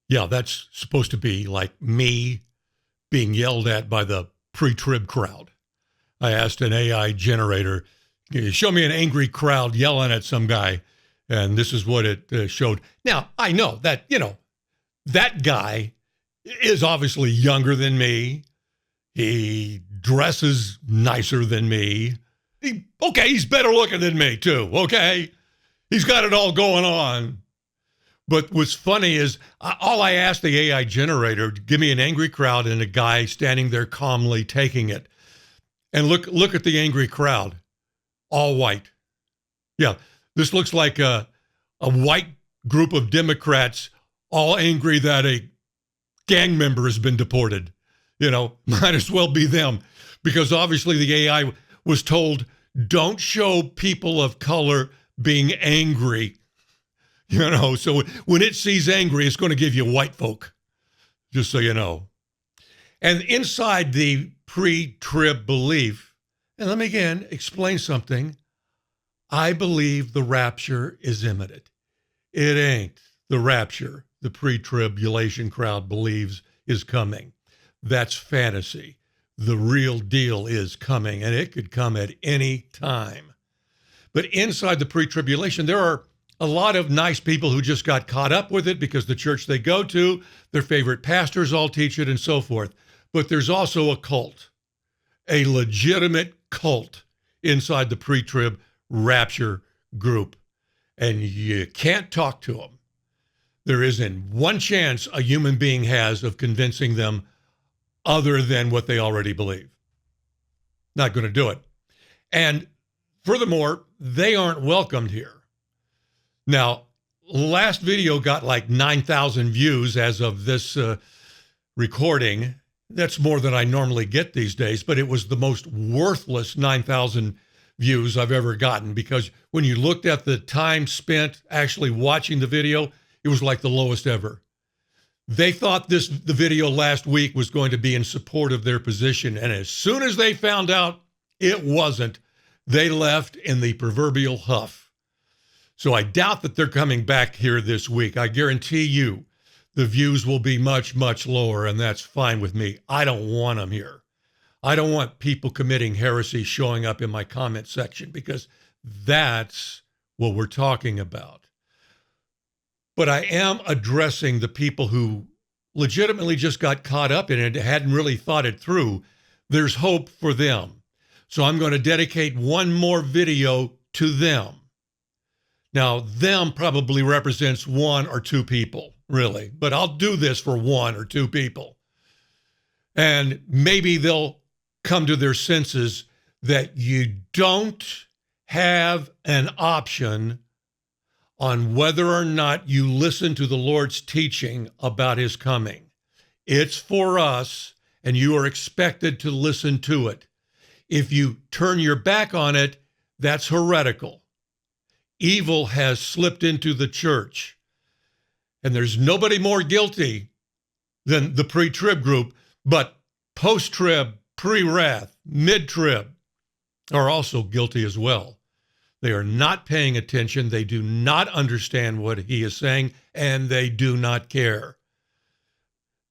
Yeah, that's supposed to be like me being yelled at by the pre-trib crowd. I asked an AI generator, show me an angry crowd yelling at some guy, and this is what it showed. Now, I know that, that guy is obviously younger than me. He dresses nicer than me. He's better looking than me too, okay? He's got it all going on. But what's funny is all I asked the AI generator to give me an angry crowd and a guy standing there calmly taking it. And look at the angry crowd, all white. Yeah, this looks like a white group of Democrats all angry that a gang member has been deported. Might as well be them, because obviously the AI was told, don't show people of color being angry. So when it sees angry, it's going to give you white folk, just so you know. And inside the pre-trib belief, and let me again explain something, I believe the rapture is imminent. It ain't the rapture the pre-tribulation crowd believes is coming. That's fantasy. The real deal is coming, and it could come at any time. But inside the pre-tribulation, there are a lot of nice people who just got caught up with it because the church they go to, their favorite pastors all teach it and so forth. But there's also a cult, a legitimate cult inside the pre-trib rapture group. And you can't talk to them. There isn't one chance a human being has of convincing them other than what they already believe. Not going to do it. And furthermore, they aren't welcomed here. Now, last video got like 9,000 views as of this recording. That's more than I normally get these days, but it was the most worthless 9,000 views I've ever gotten, because when you looked at the time spent actually watching the video, it was like the lowest ever. They thought the video last week was going to be in support of their position, and as soon as they found out it wasn't, they left in the proverbial huff. So I doubt that they're coming back here this week. I guarantee you the views will be much, much lower, and that's fine with me. I don't want them here. I don't want people committing heresy showing up in my comment section, because that's what we're talking about. But I am addressing the people who legitimately just got caught up in it and hadn't really thought it through. There's hope for them. So I'm going to dedicate one more video to them. Now, them probably represents one or two people, really, but I'll do this for one or two people. And maybe they'll come to their senses that you don't have an option on whether or not you listen to the Lord's teaching about his coming. It's for us, and you are expected to listen to it. If you turn your back on it, that's heretical. Evil has slipped into the church, and there's nobody more guilty than the pre-trib group, but post-trib, pre-wrath, mid-trib are also guilty as well. They are not paying attention. They do not understand what he is saying, and they do not care.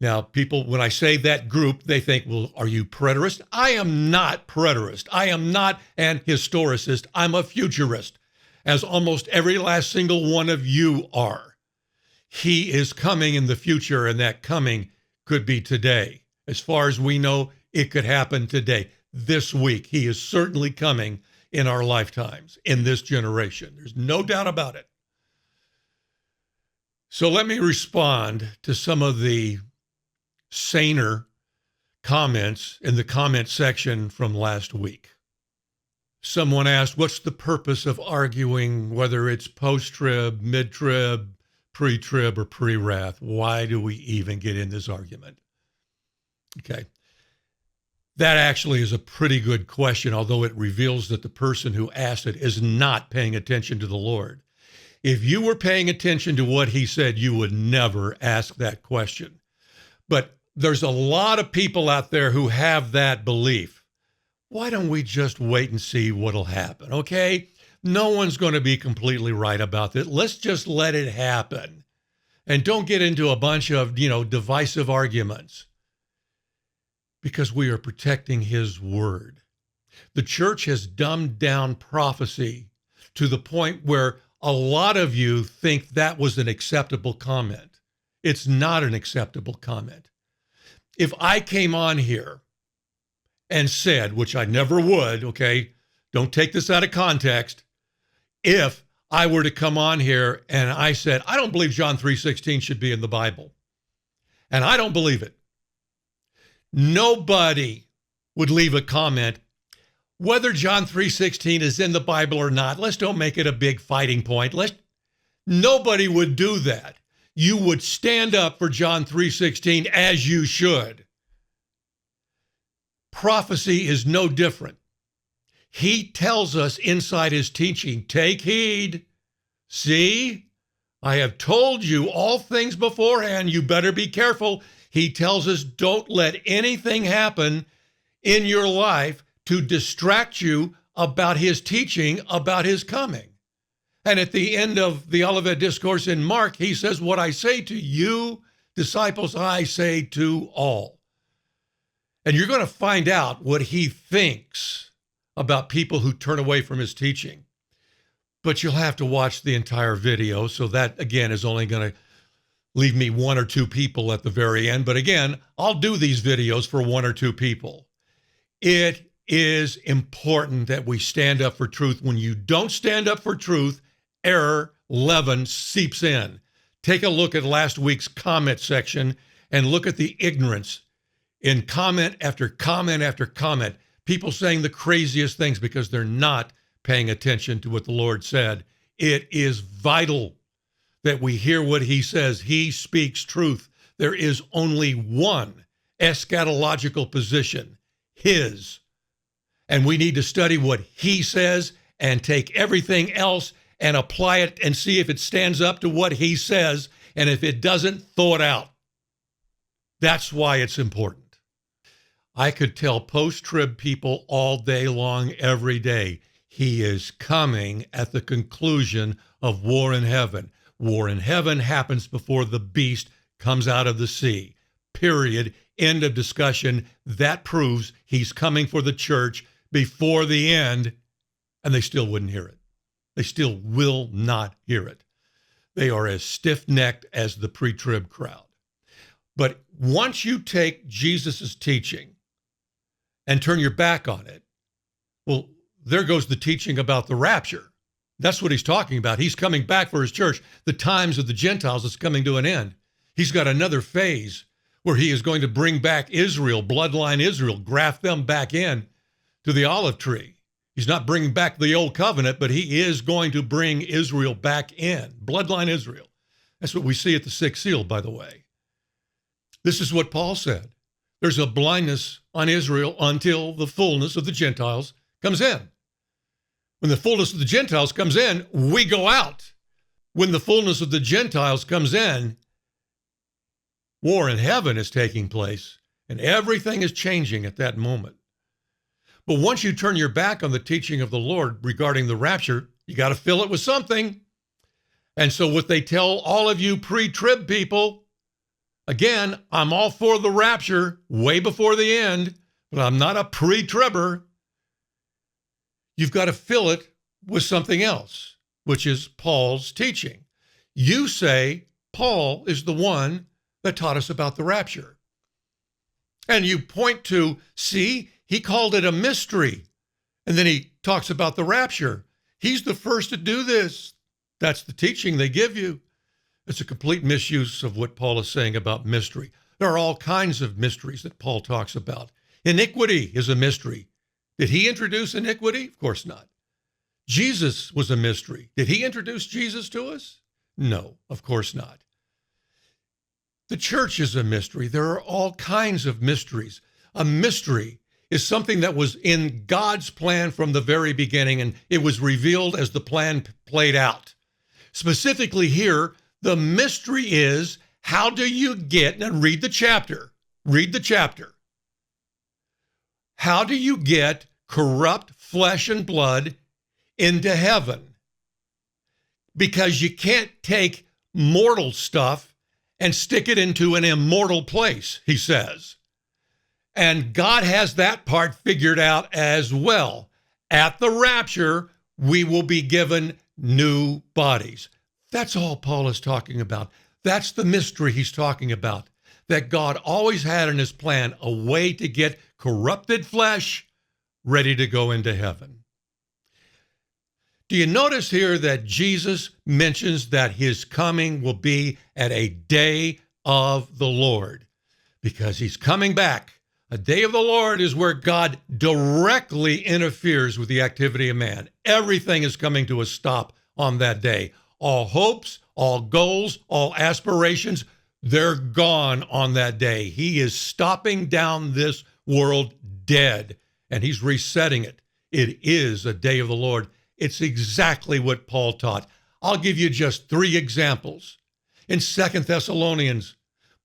Now, people, when I say that group, they think, well, are you preterist? I am not preterist. I am not an historicist. I'm a futurist, as almost every last single one of you are. He is coming in the future, and that coming could be today. As far as we know, it could happen today, this week. He is certainly coming in our lifetimes, in this generation. There's no doubt about it. So let me respond to some of the saner comments in the comment section from last week. Someone asked, what's the purpose of arguing whether it's post-trib, mid-trib, pre-trib, or pre-wrath? Why do we even get in this argument? Okay. That actually is a pretty good question, although it reveals that the person who asked it is not paying attention to the Lord. If you were paying attention to what he said, you would never ask that question. But there's a lot of people out there who have that belief. Why don't we just wait and see what'll happen, okay? No one's going to be completely right about that. Let's just let it happen. And don't get into a bunch of, divisive arguments, because we are protecting his word. The church has dumbed down prophecy to the point where a lot of you think that was an acceptable comment. It's not an acceptable comment. If I came on here and said, which I never would, okay, don't take this out of context. If I were to come on here and I said, I don't believe John 3:16 should be in the Bible, and I don't believe it, nobody would leave a comment. Whether John 3:16 is in the Bible or not, let's don't make it a big fighting point. Nobody would do that. You would stand up for John 3:16, as you should. Prophecy is no different. He tells us inside his teaching, take heed. See, I have told you all things beforehand. You better be careful. He tells us, don't let anything happen in your life to distract you about his teaching, about his coming. And at the end of the Olivet Discourse in Mark, he says, what I say to you, disciples, I say to all. And you're going to find out what he thinks about people who turn away from his teaching. But you'll have to watch the entire video. So that, again, is only going to leave me one or two people at the very end. But again, I'll do these videos for one or two people. It is important that we stand up for truth. When you don't stand up for truth, error, leaven seeps in. Take a look at last week's comment section and look at the ignorance in comment after comment after comment. People saying the craziest things because they're not paying attention to what the Lord said. It is vital that we hear what he says. He speaks truth. There is only one eschatological position, his. And we need to study what he says and take everything else and apply it and see if it stands up to what he says. And if it doesn't, throw it out. That's why it's important. I could tell post-trib people all day long, every day, he is coming at the conclusion of war in heaven. War in heaven happens before the beast comes out of the sea. Period. End of discussion. That proves he's coming for the church before the end, and they still wouldn't hear it. They still will not hear it. They are as stiff-necked as the pre-trib crowd. But once you take Jesus' teaching and turn your back on it, well, there goes the teaching about the rapture. That's what he's talking about. He's coming back for his church. The times of the Gentiles is coming to an end. He's got another phase where he is going to bring back Israel, bloodline Israel, graft them back in to the olive tree. He's not bringing back the old covenant, but he is going to bring Israel back in, bloodline Israel. That's what we see at the sixth seal, by the way. This is what Paul said. There's a blindness on Israel until the fullness of the Gentiles comes in. When the fullness of the Gentiles comes in, we go out. When the fullness of the Gentiles comes in, war in heaven is taking place, and everything is changing at that moment. But once you turn your back on the teaching of the Lord regarding the rapture, you got to fill it with something. And so what they tell all of you pre-trib people, again, I'm all for the rapture way before the end, but I'm not a pre-tribber. You've got to fill it with something else, which is Paul's teaching. You say Paul is the one that taught us about the rapture. And you point to, see, he called it a mystery. And then he talks about the rapture. He's the first to do this. That's the teaching they give you. It's a complete misuse of what Paul is saying about mystery. There are all kinds of mysteries that Paul talks about. Iniquity is a mystery. Did he introduce iniquity? Of course not. Jesus was a mystery. Did he introduce Jesus to us? No, of course not. The church is a mystery. There are all kinds of mysteries. A mystery is something that was in God's plan from the very beginning, and it was revealed as the plan played out. Specifically here, the mystery is, how do you get, and read the chapter, how do you get corrupt flesh and blood into heaven? Because you can't take mortal stuff and stick it into an immortal place, he says. And God has that part figured out as well. At the rapture, we will be given new bodies. That's all Paul is talking about. That's the mystery he's talking about. That God always had in his plan a way to get corrupted flesh ready to go into heaven. Do you notice here that Jesus mentions that his coming will be at a day of the Lord? Because he's coming back. A day of the Lord is where God directly interferes with the activity of man. Everything is coming to a stop on that day. All hopes, all goals, all aspirations, they're gone on that day. He is stopping down this world dead, and he's resetting it. It is a day of the Lord. It's exactly what Paul taught. I'll give you just 3 examples. In 2 Thessalonians,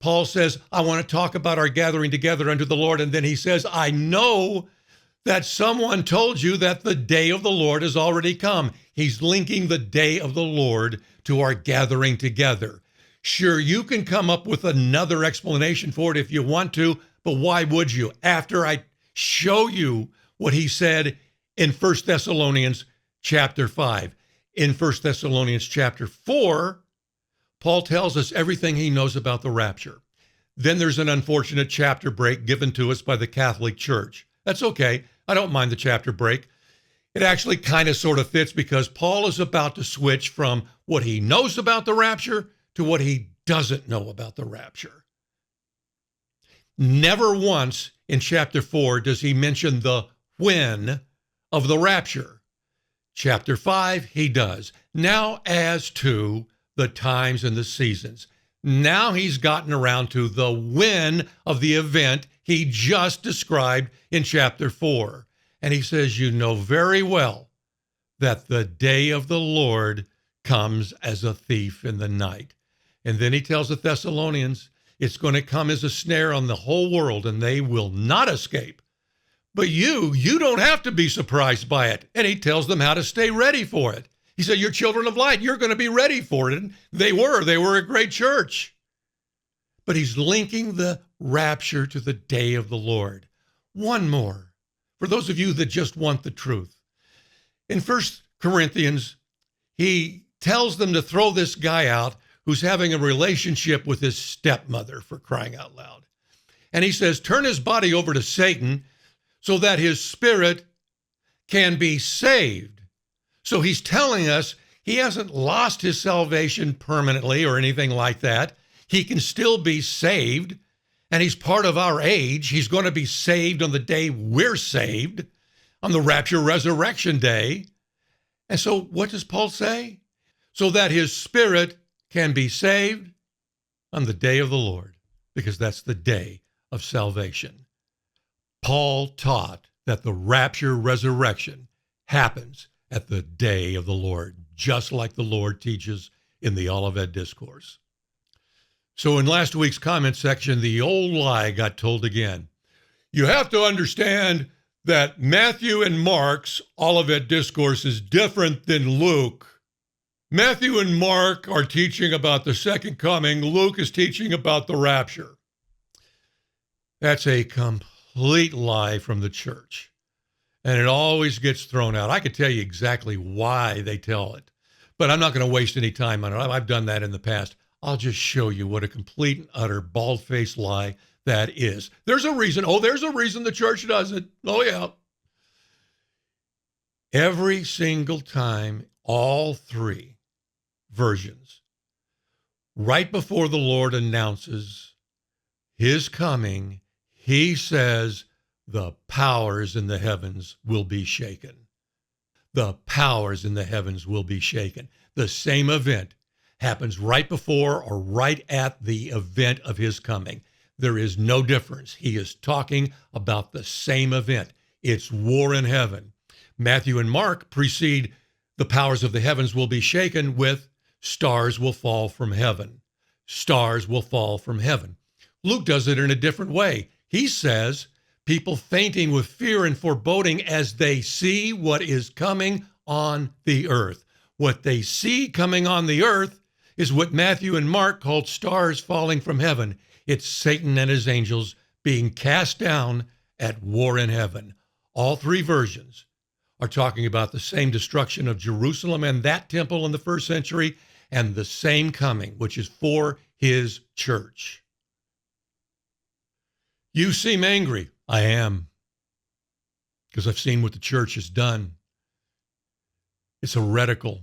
Paul says, I want to talk about our gathering together unto the Lord. And then he says, I know that someone told you that the day of the Lord has already come. He's linking the day of the Lord to our gathering together. Sure, you can come up with another explanation for it if you want to, but why would you? After I show you what he said in 1 Thessalonians chapter 5. In 1 Thessalonians chapter 4, Paul tells us everything he knows about the rapture. Then there's an unfortunate chapter break given to us by the Catholic Church. That's okay. I don't mind the chapter break. It actually kind of sort of fits because Paul is about to switch from what he knows about the rapture to what he doesn't know about the rapture. Never once in chapter 4 does he mention the when of the rapture. Chapter 5, he does. Now as to the times and the seasons. Now he's gotten around to the when of the event he just described in chapter 4. And he says, you know very well that the day of the Lord comes as a thief in the night. And then he tells the Thessalonians, it's going to come as a snare on the whole world, and they will not escape. But you don't have to be surprised by it. And he tells them how to stay ready for it. He said, you're children of light. You're going to be ready for it. And they were a great church. But he's linking the rapture to the day of the Lord. One more, for those of you that just want the truth. In 1 Corinthians, he tells them to throw this guy out who's having a relationship with his stepmother, for crying out loud. And he says, turn his body over to Satan so that his spirit can be saved. So he's telling us he hasn't lost his salvation permanently or anything like that. He can still be saved, and he's part of our age. He's going to be saved on the day we're saved, on the rapture resurrection day. And so what does Paul say? So that his spirit can be saved on the day of the Lord, because that's the day of salvation. Paul taught that the rapture resurrection happens at the day of the Lord, just like the Lord teaches in the Olivet Discourse. So in last week's comment section, the old lie got told again. You have to understand that Matthew and Mark's Olivet Discourse is different than Luke. Matthew and Mark are teaching about the second coming. Luke is teaching about the rapture. That's a complete lie from the church. And it always gets thrown out. I could tell you exactly why they tell it, but I'm not going to waste any time on it. I've done that in the past. I'll just show you what a complete and utter bald-faced lie that is. There's a reason. Oh, there's a reason the church does it. Oh, yeah. Every single time, all 3 versions, right before the Lord announces his coming, he says, the powers in the heavens will be shaken. The powers in the heavens will be shaken. The same event happens right before or right at the event of his coming. There is no difference. He is talking about the same event. It's war in heaven. Matthew and Mark precede the powers of the heavens will be shaken with stars will fall from heaven. Stars will fall from heaven. Luke does it in a different way. He says, people fainting with fear and foreboding as they see what is coming on the earth. What they see coming on the earth is what Matthew and Mark called stars falling from heaven. It's Satan and his angels being cast down at war in heaven. All three versions are talking about the same destruction of Jerusalem and that temple in the first century, and the same coming, which is for his church. You seem angry. I am, because I've seen what the church has done. It's heretical.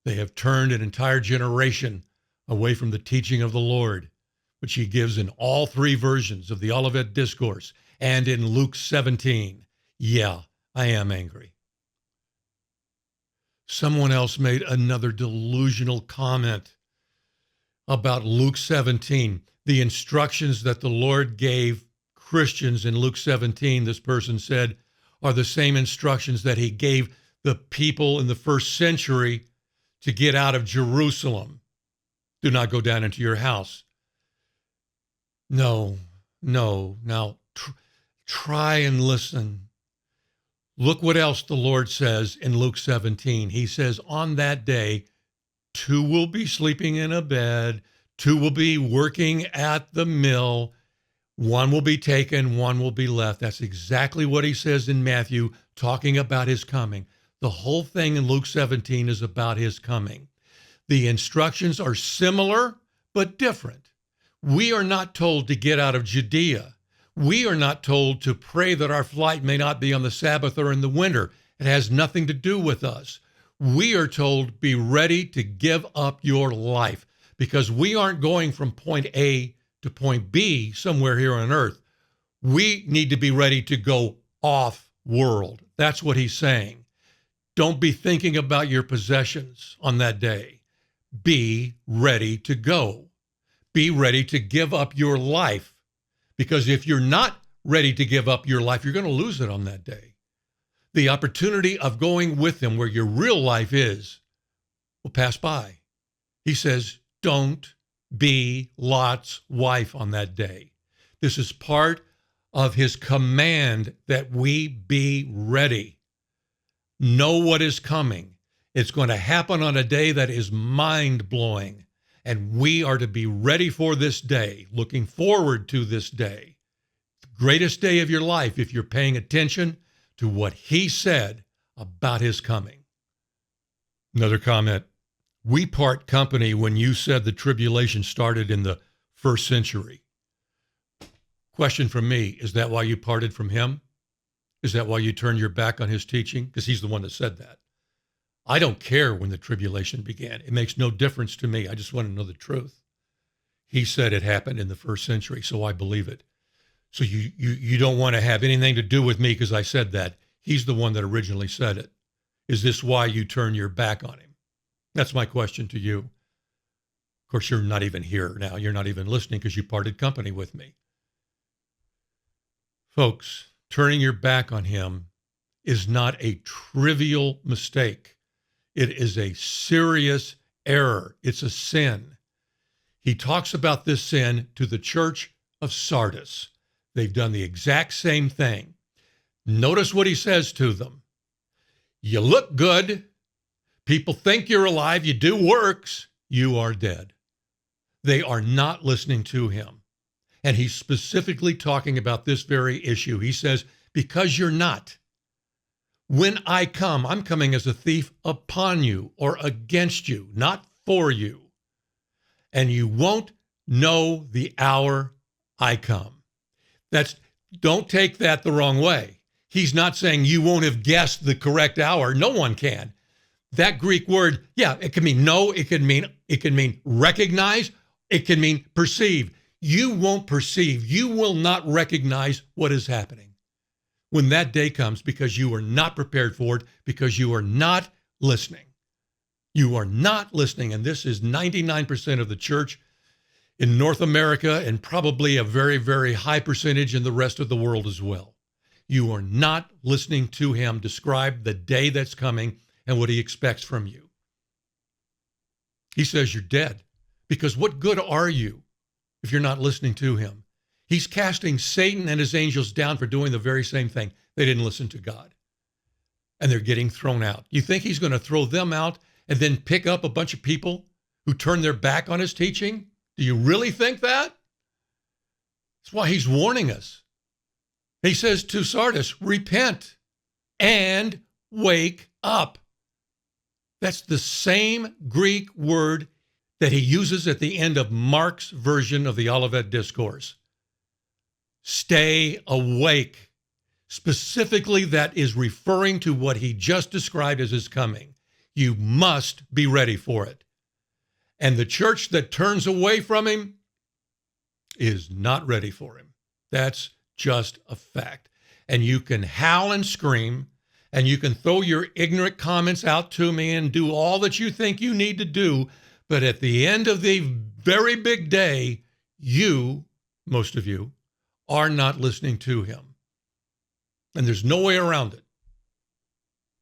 They have turned an entire generation away from the teaching of the Lord, which he gives in all three versions of the Olivet Discourse and in Luke 17. Yeah, I am angry. Someone else made another delusional comment about Luke 17. The instructions that the Lord gave Christians in Luke 17, this person said, are the same instructions that he gave the people in the first century to get out of Jerusalem. Do not go down into your house. No. Now, try and listen. Look what else the Lord says in Luke 17. He says, on that day, 2 will be sleeping in a bed, 2 will be working at the mill, 1 will be taken, 1 will be left. That's exactly what he says in Matthew, talking about his coming. The whole thing in Luke 17 is about his coming. The instructions are similar, but different. We are not told to get out of Judea. We are not told to pray that our flight may not be on the Sabbath or in the winter. It has nothing to do with us. We are told, be ready to give up your life, because we aren't going from point A to point B somewhere here on earth. We need to be ready to go off world. That's what he's saying. Don't be thinking about your possessions on that day. Be ready to go. Be ready to give up your life. Because if you're not ready to give up your life, you're going to lose it on that day. The opportunity of going with him where your real life is will pass by. He says, don't be Lot's wife on that day. This is part of his command that we be ready. Know what is coming. It's going to happen on a day that is mind-blowing. And we are to be ready for this day, looking forward to this day. The greatest day of your life if you're paying attention to what he said about his coming. Another comment. We part company when you said the tribulation started in the first century. Question from me, is that why you parted from him? Is that why you turned your back on his teaching? Because he's the one that said that. I don't care when the tribulation began. It makes no difference to me. I just want to know the truth. He said it happened in the first century, so I believe it. So you don't want to have anything to do with me because I said that. He's the one that originally said it. Is this why you turn your back on him? That's my question to you. Of course, you're not even here now. You're not even listening because you parted company with me. Folks, turning your back on him is not a trivial mistake. It is a serious error. It's a sin. He talks about this sin to the church of Sardis. They've done the exact same thing. Notice what he says to them. You look good. People think you're alive. You do works. You are dead. They are not listening to him. And he's specifically talking about this very issue. He says, because you're not. When I come, I'm coming as a thief upon you or against you, not for you. And you won't know the hour I come. Don't take that the wrong way. He's not saying you won't have guessed the correct hour. No one can. That Greek word, yeah, it can mean know, it can mean recognize, it can mean perceive. You won't perceive, you will not recognize what is happening when that day comes because you are not prepared for it, because you are not listening. You are not listening, and this is 99% of the church in North America and probably a very, very high percentage in the rest of the world as well. You are not listening to him describe the day that's coming and what he expects from you. He says you're dead because what good are you if you're not listening to him? He's casting Satan and his angels down for doing the very same thing. They didn't listen to God. And they're getting thrown out. You think he's going to throw them out and then pick up a bunch of people who turn their back on his teaching? Do you really think that? That's why he's warning us. He says to Sardis, repent and wake up. That's the same Greek word that he uses at the end of Mark's version of the Olivet Discourse. Stay awake. Specifically, that is referring to what he just described as his coming. You must be ready for it. And the church that turns away from him is not ready for him. That's just a fact. And you can howl and scream, and you can throw your ignorant comments out to me and do all that you think you need to do. But at the end of the very big day, you, most of you, are not listening to him. And there's no way around it.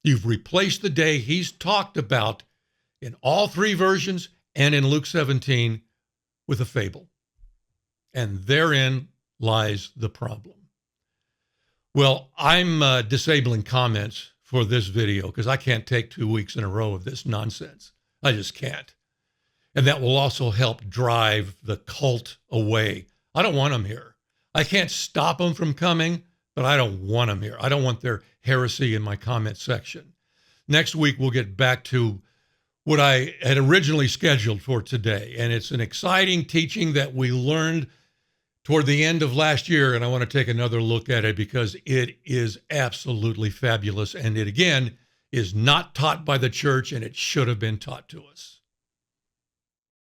You've replaced the day he's talked about in all three versions and in Luke 17 with a fable. And therein lies the problem. Well, I'm disabling comments for this video because I can't take 2 weeks in a row of this nonsense. I just can't. And that will also help drive the cult away. I don't want them here. I can't stop them from coming, but I don't want them here. I don't want their heresy in my comment section. Next week, we'll get back to what I had originally scheduled for today. And it's an exciting teaching that we learned toward the end of last year. And I want to take another look at it because it is absolutely fabulous. And it, again, is not taught by the church, and it should have been taught to us.